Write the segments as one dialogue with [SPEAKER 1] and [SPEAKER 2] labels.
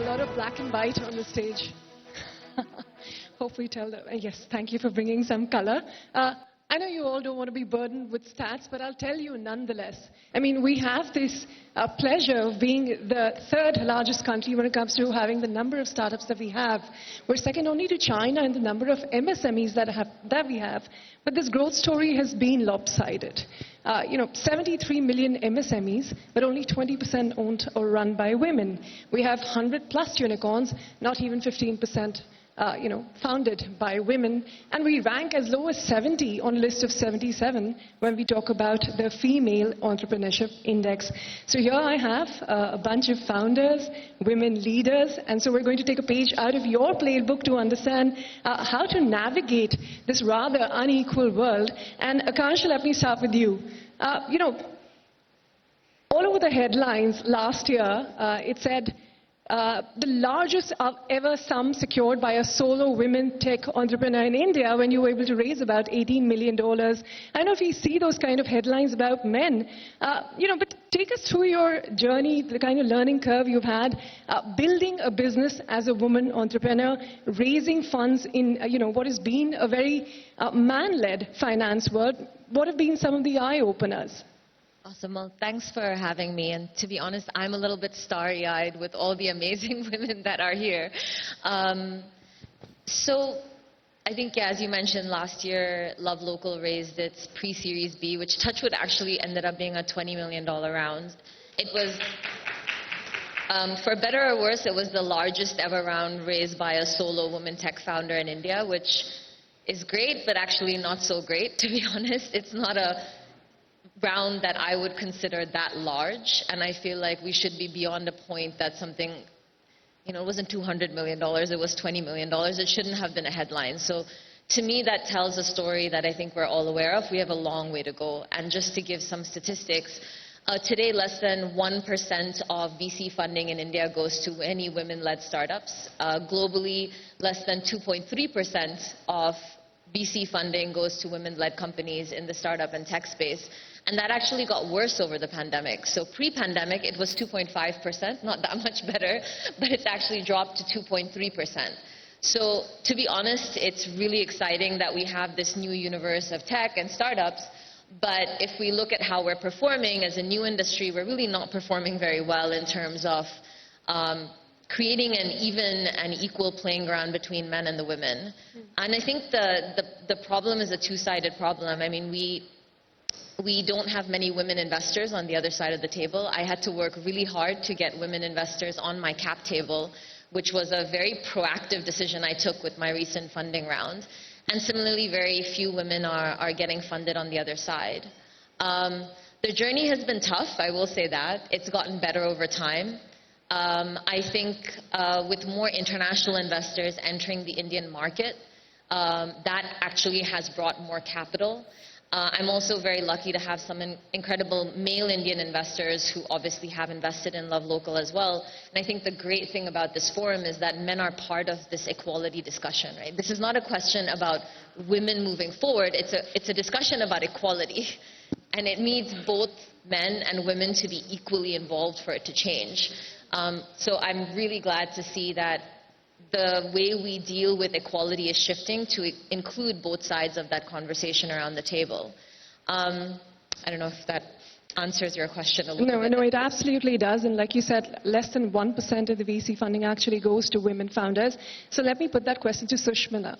[SPEAKER 1] lot of black and white on the stage. Hope we tell them. Yes, thank you for bringing some color. I know you all don't want to be burdened with stats, but I'll tell you nonetheless. I mean, we have this pleasure of being the third largest country when it comes to having the number of startups that we have. We're second only to China in the number of MSMEs that we have. But this growth story has been lopsided. 73 million MSMEs, but only 20% owned or run by women. We have 100 plus unicorns, not even 15% founded by women, and we rank as low as 70 on a list of 77 when we talk about the Female Entrepreneurship Index. So here I have a bunch of founders, women leaders, and so we're going to take a page out of your playbook to understand how to navigate this rather unequal world. And Akanksha, let me start with you. All over the headlines last year, it said, the largest ever sum secured by a solo women tech entrepreneur in India when you were able to raise about $18 million. I know if you see those kind of headlines about men, but take us through your journey, the kind of learning curve you've had, building a business as a woman entrepreneur, raising funds in what has been a very man-led finance world. What have been some of the eye-openers?
[SPEAKER 2] Awesome. Well, thanks for having me. And to be honest, I'm a little bit starry-eyed with all the amazing women that are here. So I think, as you mentioned, last year, Love Local raised its pre-Series B, which Touchwood actually ended up being a $20 million round. It was, for better or worse, it was the largest ever round raised by a solo woman tech founder in India, which is great, but actually not so great, to be honest. It's not a round that I would consider that large, and I feel like we should be beyond a point that something, it wasn't $200 million, it was $20 million. It shouldn't have been a headline. So to me, that tells a story that I think we're all aware of. We have a long way to go. And just to give some statistics, today less than 1% of VC funding in India goes to any women-led startups. Globally, less than 2.3% of VC funding goes to women-led companies in the startup and tech space. And that actually got worse over the pandemic. So pre-pandemic, it was 2.5%, not that much better, but it's actually dropped to 2.3%. So to be honest, it's really exciting that we have this new universe of tech and startups. But if we look at how we're performing as a new industry, we're really not performing very well in terms of creating an even and equal playing ground between men and the women. And I think the problem is a two-sided problem. I mean, we don't have many women investors on the other side of the table. I had to work really hard to get women investors on my cap table, which was a very proactive decision I took with my recent funding round. And similarly, very few women are getting funded on the other side. The journey has been tough, I will say that. It's gotten better over time. I think with more international investors entering the Indian market, that actually has brought more capital. I'm also very lucky to have some incredible male Indian investors who obviously have invested in Love Local as well. And I think the great thing about this forum is that men are part of this equality discussion, right? This is not a question about women moving forward. It's a discussion about equality. And it needs both men and women to be equally involved for it to change. So I'm really glad to see that the way we deal with equality is shifting to include both sides of that conversation around the table. I don't know if that answers your question a little bit.
[SPEAKER 1] No, it absolutely does. And like you said, less than 1% of the VC funding actually goes to women founders. So let me put that question to Sushma.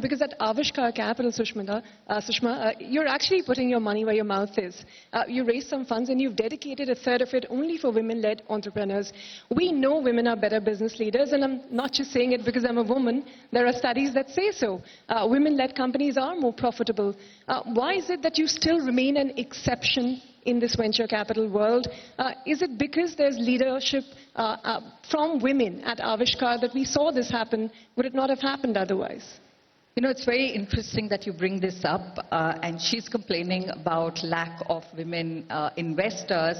[SPEAKER 1] Because at Akanksha Capital, Sushma, you're actually putting your money where your mouth is. You raised some funds and you've dedicated a third of it only for women-led entrepreneurs. We know women are better business leaders, and I'm not just saying it because I'm a woman. There are studies that say so. Women-led companies are more profitable. Why is it that you still remain an exception in this venture capital world? Is it because there's leadership from women at Akanksha that we saw this happen? Would it not have happened otherwise?
[SPEAKER 3] It's very interesting that you bring this up, and she's complaining about lack of women investors.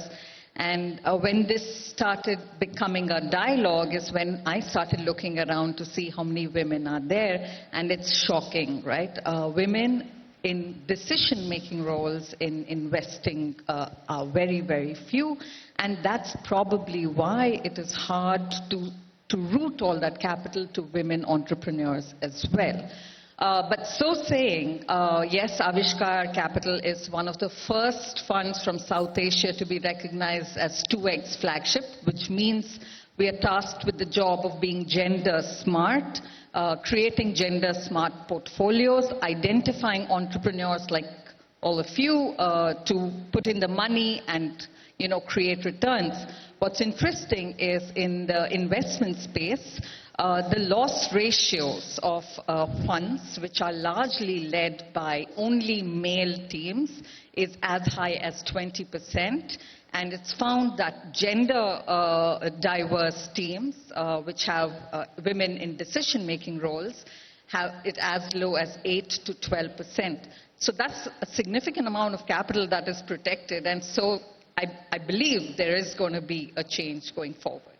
[SPEAKER 3] And when this started becoming a dialogue is when I started looking around to see how many women are there, and it's shocking, right? Women in decision-making roles in investing are very, very few, and that's probably why it is hard to to route all that capital to women entrepreneurs as well. But so saying, yes, Avishkar Capital is one of the first funds from South Asia to be recognized as 2X flagship, which means we are tasked with the job of being gender smart, creating gender smart portfolios, identifying entrepreneurs like all of you to put in the money and create returns. What's interesting is in the investment space, the loss ratios of funds, which are largely led by only male teams, is as high as 20%. And it's found that gender diverse teams, which have women in decision-making roles, have it as low as 8 to 12%. So that's a significant amount of capital that is protected. And so I believe there is going to be a change going forward.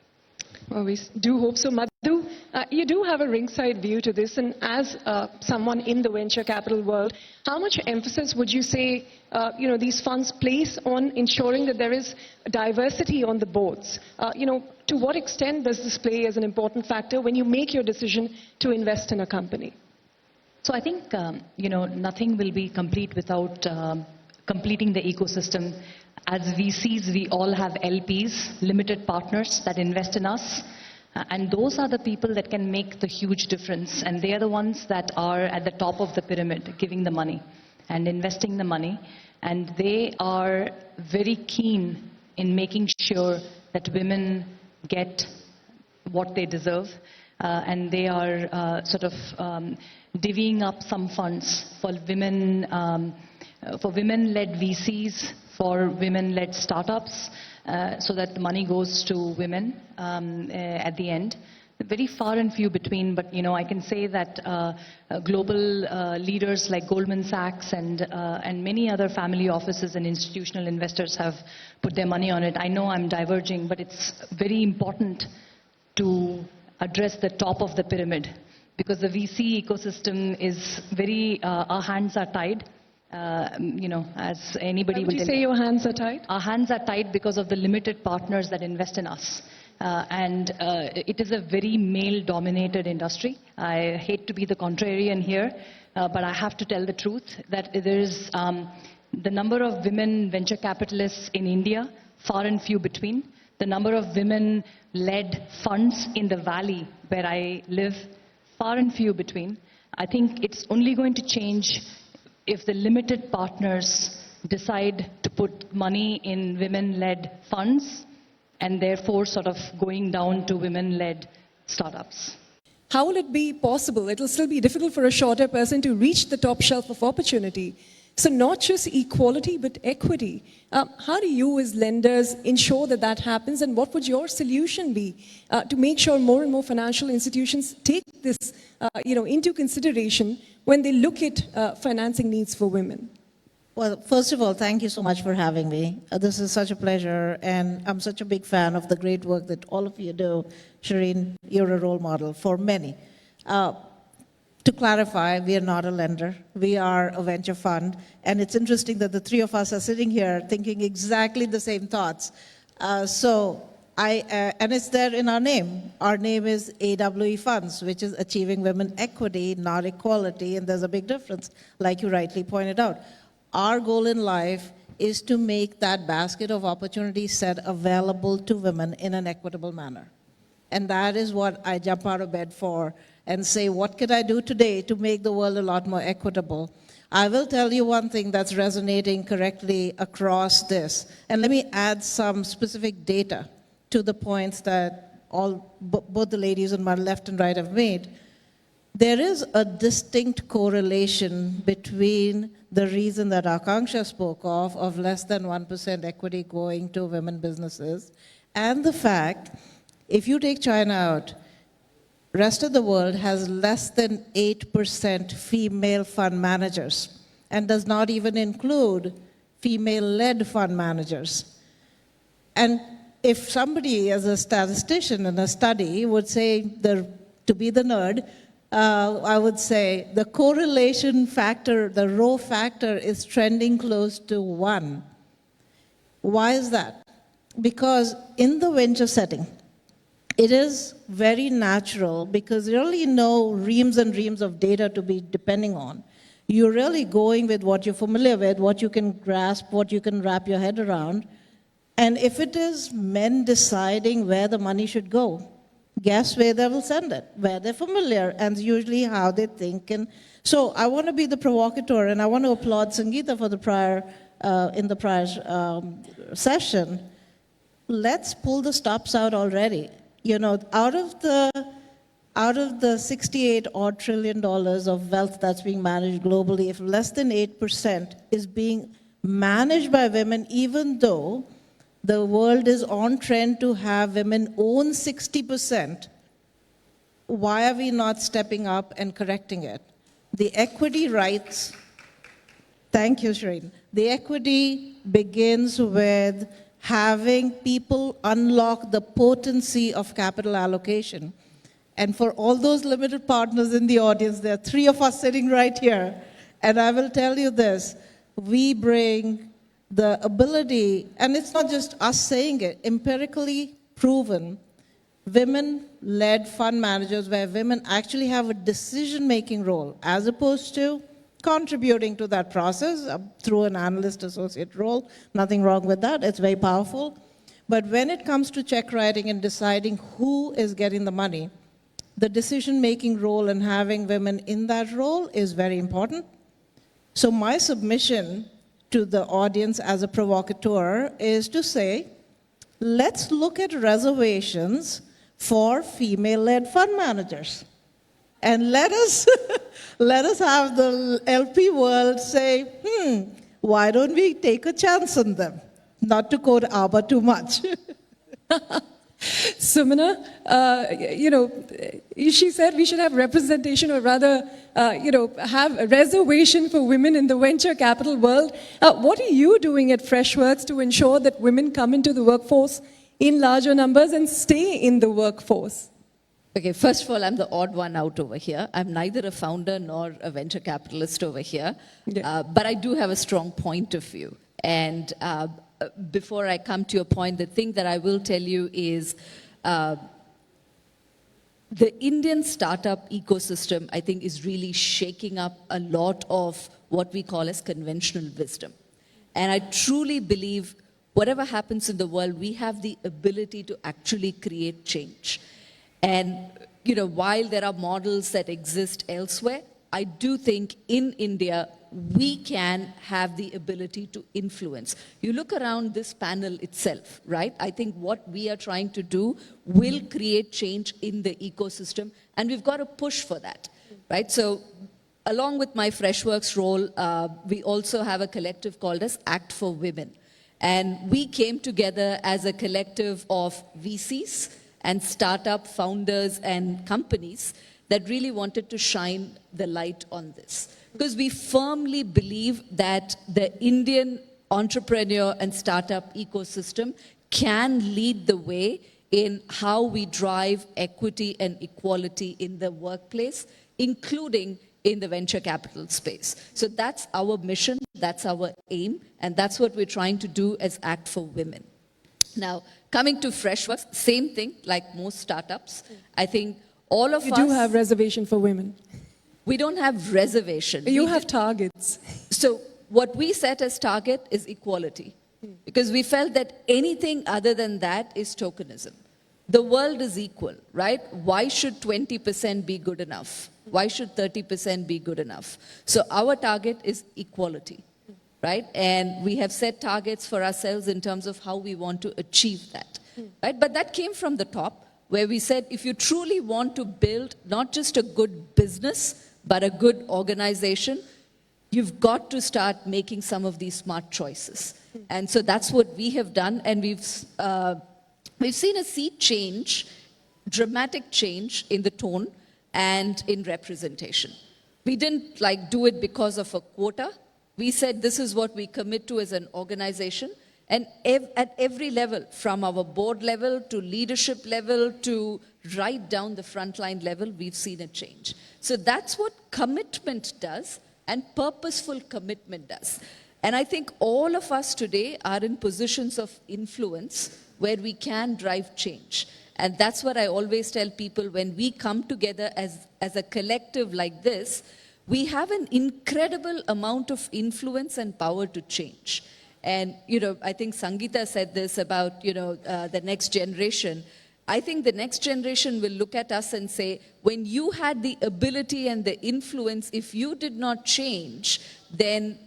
[SPEAKER 1] Well, we do hope so. Madhu, you do have a ringside view to this, and as someone in the venture capital world, how much emphasis would you say these funds place on ensuring that there is diversity on the boards? To what extent does this play as an important factor when you make your decision to invest in a company?
[SPEAKER 4] So I think, nothing will be complete without completing the ecosystem. As VCs, we all have LPs, limited partners that invest in us. And those are the people that can make the huge difference. And they are the ones that are at the top of the pyramid, giving the money and investing the money. And they are very keen in making sure that women get what they deserve. And they are divvying up some funds for women-led VCs, for women-led startups, so that the money goes to women at the end. Very far and few between, but I can say that global leaders like Goldman Sachs and many other family offices and institutional investors have put their money on it. I know I'm diverging, but it's very important to address the top of the pyramid, because the VC ecosystem is very, our hands are tied. As anybody will tell you.
[SPEAKER 1] Would you say your hands are tied?
[SPEAKER 4] Our hands are tied because of the limited partners that invest in us. It is a very male-dominated industry. I hate to be the contrarian here, but I have to tell the truth that there is the number of women venture capitalists in India, far and few between. The number of women-led funds in the valley where I live, far and few between. I think it's only going to change if the limited partners decide to put money in women-led funds and therefore sort of going down to women-led startups.
[SPEAKER 1] How will it be possible? It will still be difficult for a shorter person to reach the top shelf of opportunity. So not just equality, but equity. How do you as lenders ensure that that happens, and what would your solution be to make sure more and more financial institutions take this into consideration when they look at financing needs for women?
[SPEAKER 5] Well, first of all, thank you so much for having me. This is such a pleasure, and I'm such a big fan of the great work that all of you do. Shireen, you're a role model for many. To clarify, we are not a lender. We are a venture fund, and it's interesting that the three of us are sitting here thinking exactly the same thoughts. And it's there in our name. Our name is AWE Funds, which is Achieving Women Equity, not Equality, and there's a big difference, like you rightly pointed out. Our goal in life is to make that basket of opportunity set available to women in an equitable manner. And that is what I jump out of bed for and say, what can I do today to make the world a lot more equitable? I will tell you one thing that's resonating correctly across this. And let me add some specific data to the points that both the ladies on my left and right have made. There is a distinct correlation between the reason that Akanksha spoke of less than 1% equity going to women businesses, and the fact, if you take China out, rest of the world has less than 8% female fund managers, and does not even include female-led fund managers. And if somebody, as a statistician in a study, would say, to be the nerd, I would say the correlation factor, the rho factor, is trending close to 1. Why is that? Because in the venture setting, it is very natural because there are really no reams and reams of data to be depending on. You're really going with what you're familiar with, what you can grasp, what you can wrap your head around. And if it is men deciding where the money should go, guess where they will send it, where they're familiar, and usually how they think. And so I want to be the provocateur, and I want to applaud Sangeeta for the prior, in the prior session. Let's pull the stops out already. You know, out of the $68 odd trillion of wealth that's being managed globally, if less than 8% is being managed by women, even though the world is on trend to have women own 60%, why are we not stepping up and correcting it? The equity rights, thank you, Shireen. The equity begins with having people unlock the potency of capital allocation. And for all those limited partners in the audience, there are 3 of us sitting right here. And I will tell you this, we bring the ability, and it's not just us saying it, empirically proven, women-led fund managers where women actually have a decision-making role as opposed to contributing to that process through an analyst associate role. Nothing wrong with that, it's very powerful. But when it comes to check writing and deciding who is getting the money, the decision-making role and having women in that role is very important. So my submission to the audience as a provocateur is to say, let's look at reservations for female-led fund managers. And let us, let us have the LP world say, why don't we take a chance on them? Not to quote Abba too much.
[SPEAKER 1] Sumana, she said we should have representation, or rather, have a reservation for women in the venture capital world. What are you doing at Freshworks to ensure that women come into the workforce in larger numbers and stay in the workforce?
[SPEAKER 6] Okay, first of all, I'm the odd one out over here. I'm neither a founder nor a venture capitalist over here, but I do have a strong point of view. And before I come to your point, the thing that I will tell you is the Indian startup ecosystem, I think, is really shaking up a lot of what we call as conventional wisdom. And I truly believe whatever happens in the world, we have the ability to actually create change. And, while there are models that exist elsewhere, I do think in India, we can have the ability to influence. You look around this panel itself, right? I think what we are trying to do will create change in the ecosystem, and we've got to push for that, right? So along with my Freshworks role, we also have a collective called as Act for Women. And we came together as a collective of VCs and startup founders and companies that really wanted to shine the light on this. Because we firmly believe that the Indian entrepreneur and startup ecosystem can lead the way in how we drive equity and equality in the workplace, including in the venture capital space. So that's our mission, that's our aim, and that's what we're trying to do as Act for Women. Now, coming to Freshworks, same thing, like most startups. I think all of us...
[SPEAKER 1] You do have reservation for women.
[SPEAKER 6] We don't have reservation.
[SPEAKER 1] You have targets.
[SPEAKER 6] So what we set as target is equality. Because we felt that anything other than that is tokenism. The world is equal, right? Why should 20% be good enough? Why should 30% be good enough? So our target is equality, right? And we have set targets for ourselves in terms of how we want to achieve that, right? But that came from the top, where we said, if you truly want to build not just a good business, but a good organization, you've got to start making some of these smart choices. And so that's what we have done, and we've seen a sea change, dramatic change in the tone and in representation. We didn't do it because of a quota. We said this is what we commit to as an organization, and at every level, from our board level to leadership level to right down the frontline level, we've seen a change. So that's what commitment does, and purposeful commitment does. And I think all of us today are in positions of influence where we can drive change. And that's what I always tell people: when we come together as a collective like this, we have an incredible amount of influence and power to change. And, I think Sangeeta said this about, the next generation. I think the next generation will look at us and say, when you had the ability and the influence, if you did not change, then,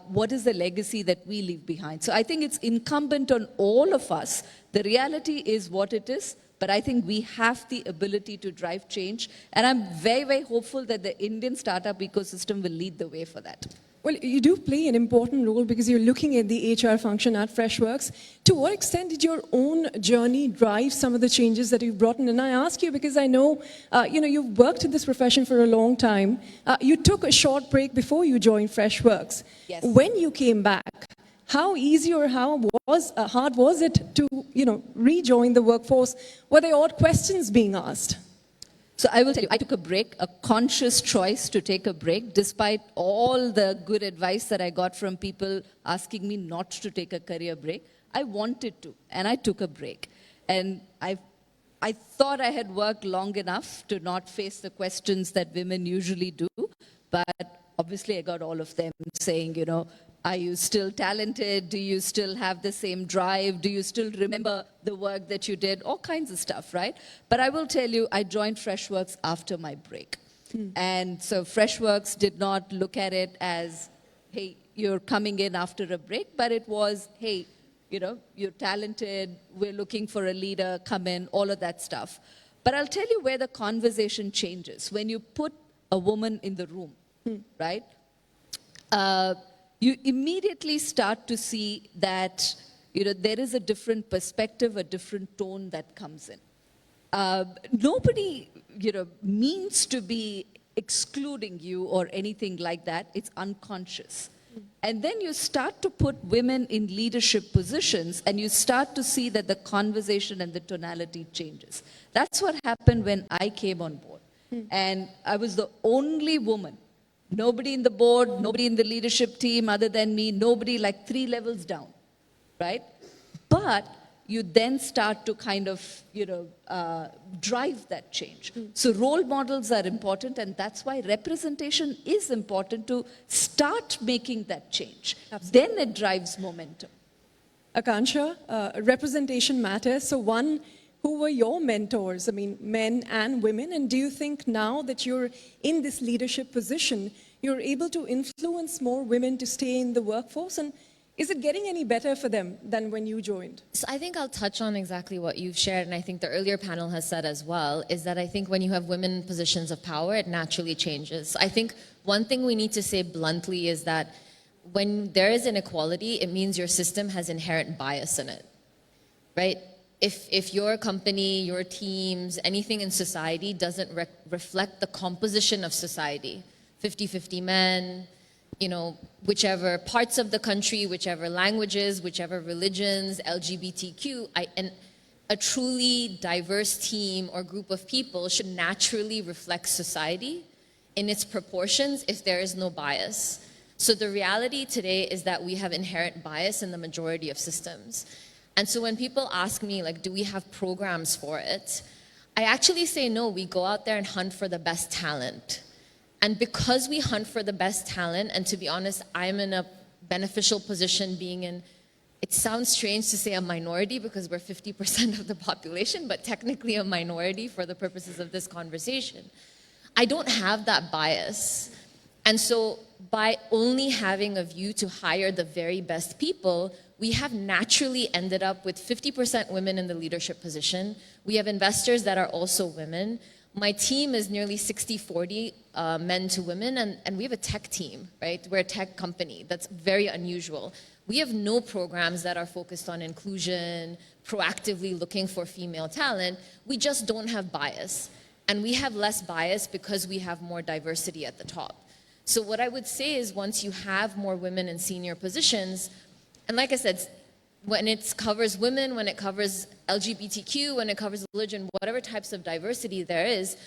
[SPEAKER 6] what is the legacy that we leave behind? So I think it's incumbent on all of us. The reality is what it is, but I think we have the ability to drive change. And I'm very, very hopeful that the Indian startup ecosystem will lead the way for that.
[SPEAKER 1] Well, you do play an important role because you're looking at the HR function at Freshworks. To what extent did your own journey drive some of the changes that you've brought in? And I ask you because I know, you've worked in this profession for a long time. You took a short break before you joined Freshworks.
[SPEAKER 6] Yes.
[SPEAKER 1] When you came back, how easy or how hard was it to, rejoin the workforce? Were there odd questions being asked?
[SPEAKER 6] So I will tell you, I took a break, a conscious choice to take a break, despite all the good advice that I got from people asking me not to take a career break. I wanted to, and I took a break. And I thought I had worked long enough to not face the questions that women usually do, but obviously I got all of them saying, are you still talented? Do you still have the same drive? Do you still remember the work that you did? All kinds of stuff, right? But I will tell you, I joined Freshworks after my break. And so Freshworks did not look at it as, hey, you're coming in after a break, but it was, hey, you're talented, we're looking for a leader, come in, all of that stuff. But I'll tell you where the conversation changes. When you put a woman in the room, right? You immediately start to see that, there is a different perspective, a different tone that comes in. Nobody, means to be excluding you or anything like that. It's unconscious. And then you start to put women in leadership positions and you start to see that the conversation and the tonality changes. That's what happened when I came on board. And I was the only woman. Nobody in the board, nobody in the leadership team other than me, nobody like 3 levels down, right? But you then start to kind of, drive that change. So role models are important, and that's why representation is important to start making that change. Then it drives momentum.
[SPEAKER 1] Akanksha, representation matters. So who were your mentors? I mean, men and women. And do you think now that you're in this leadership position, you're able to influence more women to stay in the workforce? And is it getting any better for them than when you joined?
[SPEAKER 2] So I think I'll touch on exactly what you've shared, and I think the earlier panel has said as well, is that I think when you have women in positions of power, it naturally changes. I think one thing we need to say bluntly is that when there is inequality, it means your system has inherent bias in it, right? If your company, your teams, anything in society doesn't reflect the composition of society, 50-50 men, whichever parts of the country, whichever languages, whichever religions, LGBTQ, and a truly diverse team or group of people should naturally reflect society in its proportions if there is no bias. So the reality today is that we have inherent bias in the majority of systems. And so when people ask me, like, do we have programs for it? I actually say no, we go out there and hunt for the best talent. And because we hunt for the best talent, and to be honest, I'm in a beneficial position being in, it sounds strange to say a minority because we're 50% of the population, but technically a minority for the purposes of this conversation. I don't have that bias. And so by only having a view to hire the very best people, we have naturally ended up with 50% women in the leadership position. We have investors that are also women. My team is nearly 60-40 men to women, and we have a tech team, right? We're a tech company. That's very unusual. We have no programs that are focused on inclusion, proactively looking for female talent. We just don't have bias. And we have less bias because we have more diversity at the top. So what I would say is once you have more women in senior positions, and like I said, when it covers women, when it covers LGBTQ, when it covers religion, whatever types of diversity there is,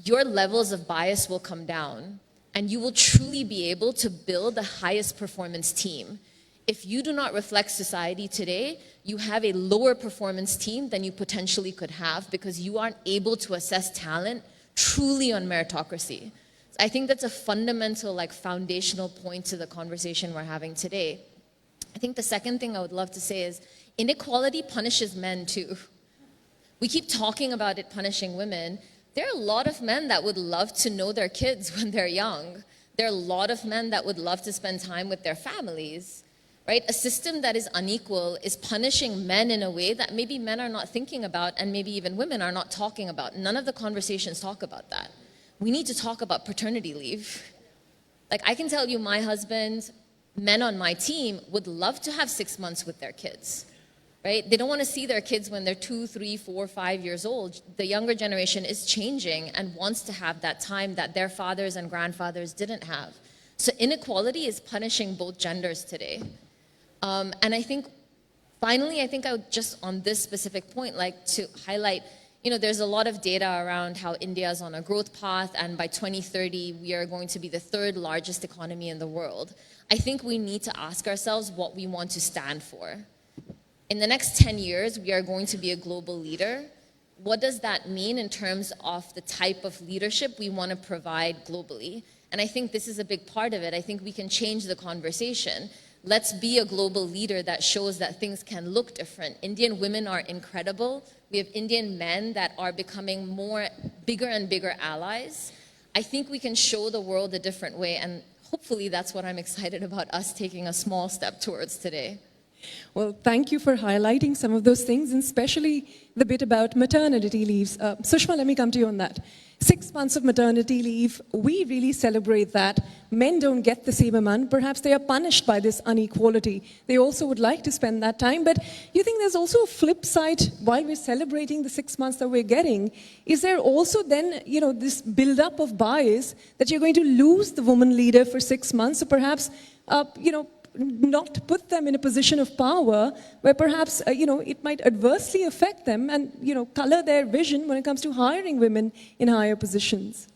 [SPEAKER 2] your levels of bias will come down and you will truly be able to build the highest performance team. if you do not reflect society today, you have a lower performance team than you potentially could have because you aren't able to assess talent truly on meritocracy. So I think that's a fundamental, foundational point to the conversation we're having today. I think the second thing I would love to say is inequality punishes men too. We keep talking about it punishing women. There are a lot of men that would love to know their kids when they're young. There are a lot of men that would love to spend time with their families, right? A system that is unequal is punishing men in a way that maybe men are not thinking about and maybe even women are not talking about. None of the conversations talk about that. We need to talk about paternity leave. I can tell you my husband, men on my team would love to have 6 months with their kids, right? They don't want to see their kids when they're 2, 3, 4, 5 years old. The younger generation is changing and wants to have that time that their fathers and grandfathers didn't have. So inequality is punishing both genders today. And I think, finally, I would just on this specific point like to highlight, there's a lot of data around how India is on a growth path, and by 2030, we are going to be the 3rd largest economy in the world. I think we need to ask ourselves what we want to stand for. In the next 10 years, we are going to be a global leader. What does that mean in terms of the type of leadership we want to provide globally? And I think this is a big part of it. I think we can change the conversation. Let's be a global leader that shows that things can look different. Indian women are incredible. We have Indian men that are becoming bigger and bigger allies. I think we can show the world a different way, and hopefully that's what I'm excited about us taking a small step towards today.
[SPEAKER 1] Well, thank you for highlighting some of those things, and especially the bit about maternity leaves. Sushma, let me come to you on that. 6 months of maternity leave, we really celebrate that. Men don't get the same amount. Perhaps they are punished by this inequality. They also would like to spend that time. But you think there's also a flip side while we're celebrating the 6 months that we're getting? Is there also then, this build-up of bias that you're going to lose the woman leader for 6 months, or perhaps, not put them in a position of power where perhaps, it might adversely affect them and, color their vision when it comes to hiring women in higher positions?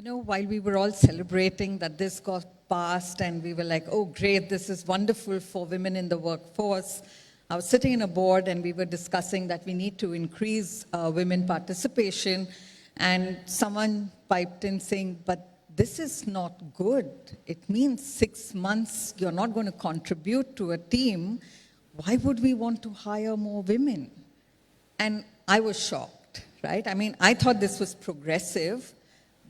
[SPEAKER 3] While we were all celebrating that this got passed and we were like, oh, great, this is wonderful for women in the workforce, I was sitting in a board and we were discussing that we need to increase women participation, and someone piped in saying, but this is not good. It means 6 months you're not going to contribute to a team. Why would we want to hire more women? And I was shocked, right? I thought this was progressive,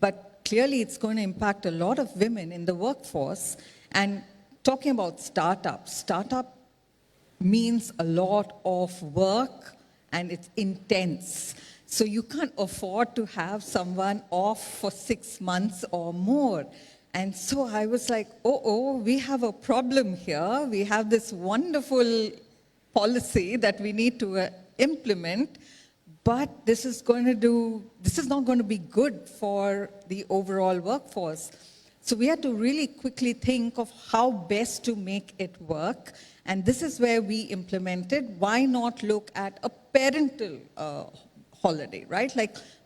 [SPEAKER 3] but clearly it's going to impact a lot of women in the workforce. And talking about startup means a lot of work and it's intense. So you can't afford to have someone off for 6 months or more. And so I was like, we have a problem here. We have this wonderful policy that we need to implement, but this is not going to be good for the overall workforce. So we had to really quickly think of how best to make it work. And this is where we implemented, why not look at a parental holiday, right?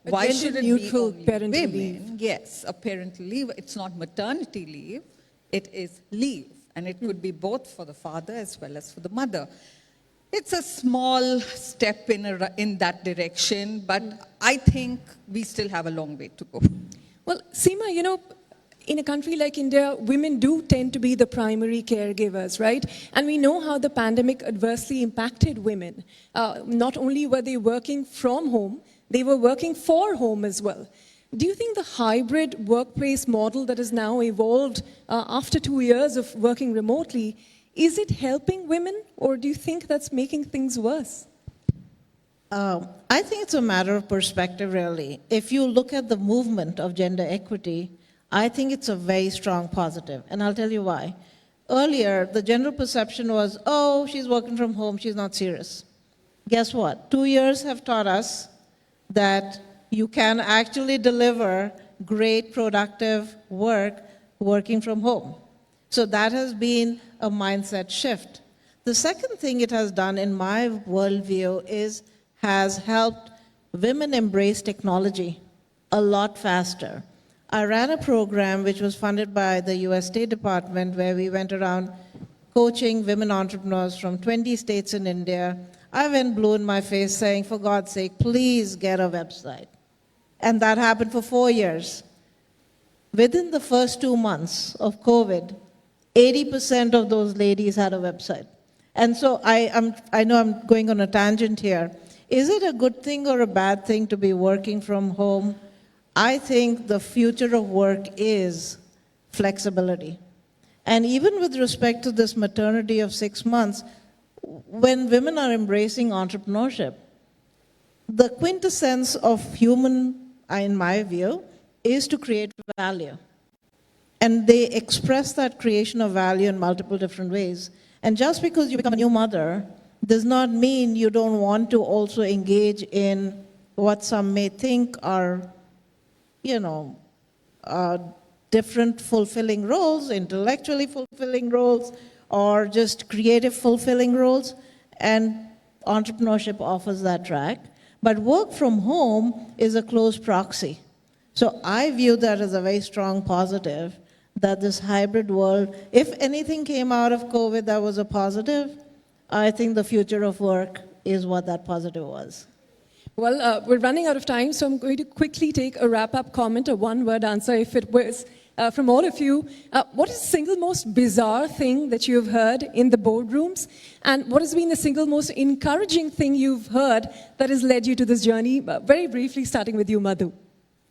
[SPEAKER 3] Why should it be only
[SPEAKER 1] parental
[SPEAKER 3] women?
[SPEAKER 1] leave.
[SPEAKER 3] Yes, a parental leave. It's not maternity leave, it is leave. And it could be both for the father as well as for the mother. It's a small step in that direction, but I think we still have a long way to go.
[SPEAKER 1] Well, Seema, in a country like India, women do tend to be the primary caregivers, right? And we know how the pandemic adversely impacted women. Not only were they working from home, they were working for home as well. Do you think the hybrid workplace model that has now evolved after 2 years of working remotely, is it helping women, or do you think that's making things worse?
[SPEAKER 5] I think it's a matter of perspective, really. If you look at the movement of gender equity, I think it's a very strong positive, and I'll tell you why. Earlier, the general perception was, oh, she's working from home, she's not serious. Guess what? 2 years have taught us that you can actually deliver great, productive work working from home. So that has been a mindset shift. The second thing it has done in my worldview has helped women embrace technology a lot faster. I ran a program which was funded by the US State Department where we went around coaching women entrepreneurs from 20 states in India, I went blue in my face saying, for God's sake, please get a website. And that happened for 4 years. Within the first 2 months of COVID, 80% of those ladies had a website. And so I know I'm going on a tangent here. Is it a good thing or a bad thing to be working from home? I think the future of work is flexibility. And even with respect to this maternity of 6 months, when women are embracing entrepreneurship, the quintessence of human, in my view, is to create value. And they express that creation of value in multiple different ways. And just because you become a new mother does not mean you don't want to also engage in what some may think are, different fulfilling roles, intellectually fulfilling roles, or just creative fulfilling roles. And entrepreneurship offers that track. But work from home is a close proxy. So I view that as a very strong positive, that this hybrid world, if anything came out of COVID that was a positive, I think the future of work is what that positive was.
[SPEAKER 1] Well, we're running out of time, so I'm going to quickly take a wrap-up comment, a one-word answer, if it was, from all of you. What is the single most bizarre thing that you've heard in the boardrooms? And what has been the single most encouraging thing you've heard that has led you to this journey? Very briefly, starting with you, Madhu.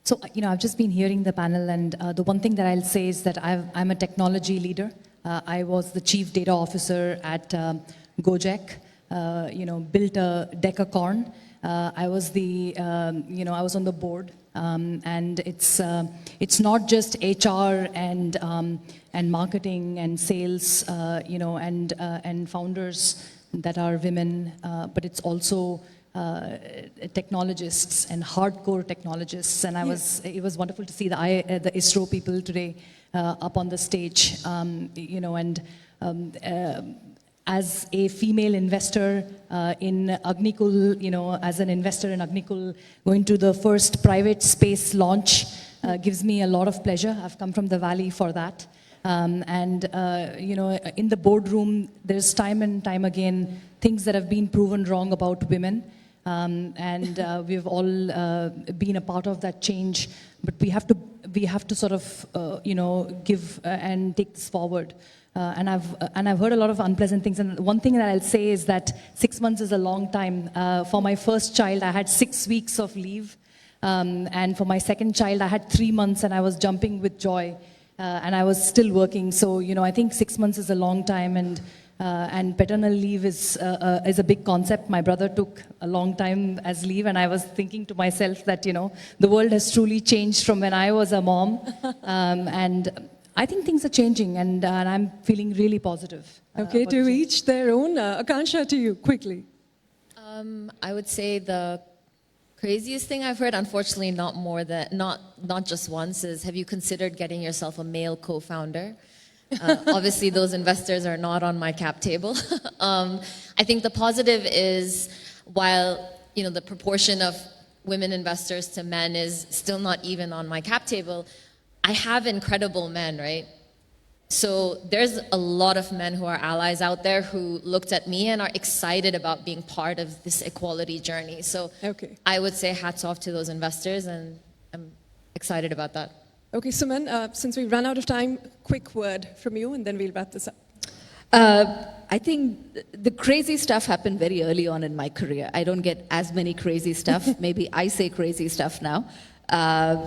[SPEAKER 4] So, I've just been hearing the panel, and the one thing that I'll say is that I'm a technology leader. I was the chief data officer at Gojek, built a decacorn. I was I was on the board, and it's not just HR and marketing and sales, and founders that are women, but it's also technologists and hardcore technologists. And it was wonderful to see the ISRO people today up on the stage, as a female investor in Agnikul, as an investor in Agnikul, going to the first private space launch gives me a lot of pleasure. I've come from the Valley for that. In the boardroom, there's time and time again things that have been proven wrong about women. We've all been a part of that change, but we have to sort of give and take this forward. And I've heard a lot of unpleasant things. And one thing that I'll say is that 6 months is a long time. For my first child, I had 6 weeks of leave, and for my second child, I had 3 months, and I was jumping with joy, and I was still working. So I think 6 months is a long time, and paternal leave is a big concept. My brother took a long time as leave, and I was thinking to myself that the world has truly changed from when I was a mom, and I think things are changing, and I'm feeling really positive.
[SPEAKER 1] Okay, to each their own. Akanksha, to you, quickly.
[SPEAKER 2] I would say the craziest thing I've heard, unfortunately not just once, is have you considered getting yourself a male co-founder? Obviously, those investors are not on my cap table. I think the positive is, while the proportion of women investors to men is still not even on my cap table, I have incredible men, right? So there's a lot of men who are allies out there who looked at me and are excited about being part of this equality journey. So I would say hats off to those investors, and I'm excited about that.
[SPEAKER 1] Okay, Suman, since we've run out of time, quick word from you, and then we'll wrap this up.
[SPEAKER 6] I think the crazy stuff happened very early on in my career. I don't get as many crazy stuff. Maybe I say crazy stuff now.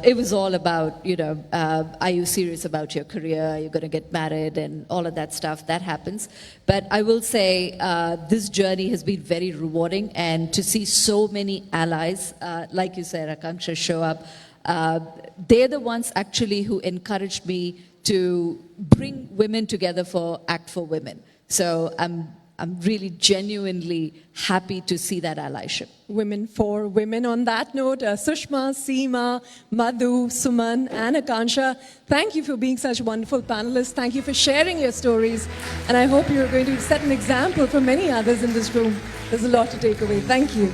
[SPEAKER 6] It was all about, are you serious about your career? Are you going to get married? And all of that stuff, that happens. But I will say this journey has been very rewarding, and to see so many allies, like you said, Akanksha, show up, they're the ones actually who encouraged me to bring women together for Act for Women. So I'm really genuinely happy to see that allyship.
[SPEAKER 1] Women for Women. On that note, Sushma, Seema, Madhu, Suman, and Akanksha, thank you for being such wonderful panelists. Thank you for sharing your stories. And I hope you're going to set an example for many others in this room. There's a lot to take away. Thank you.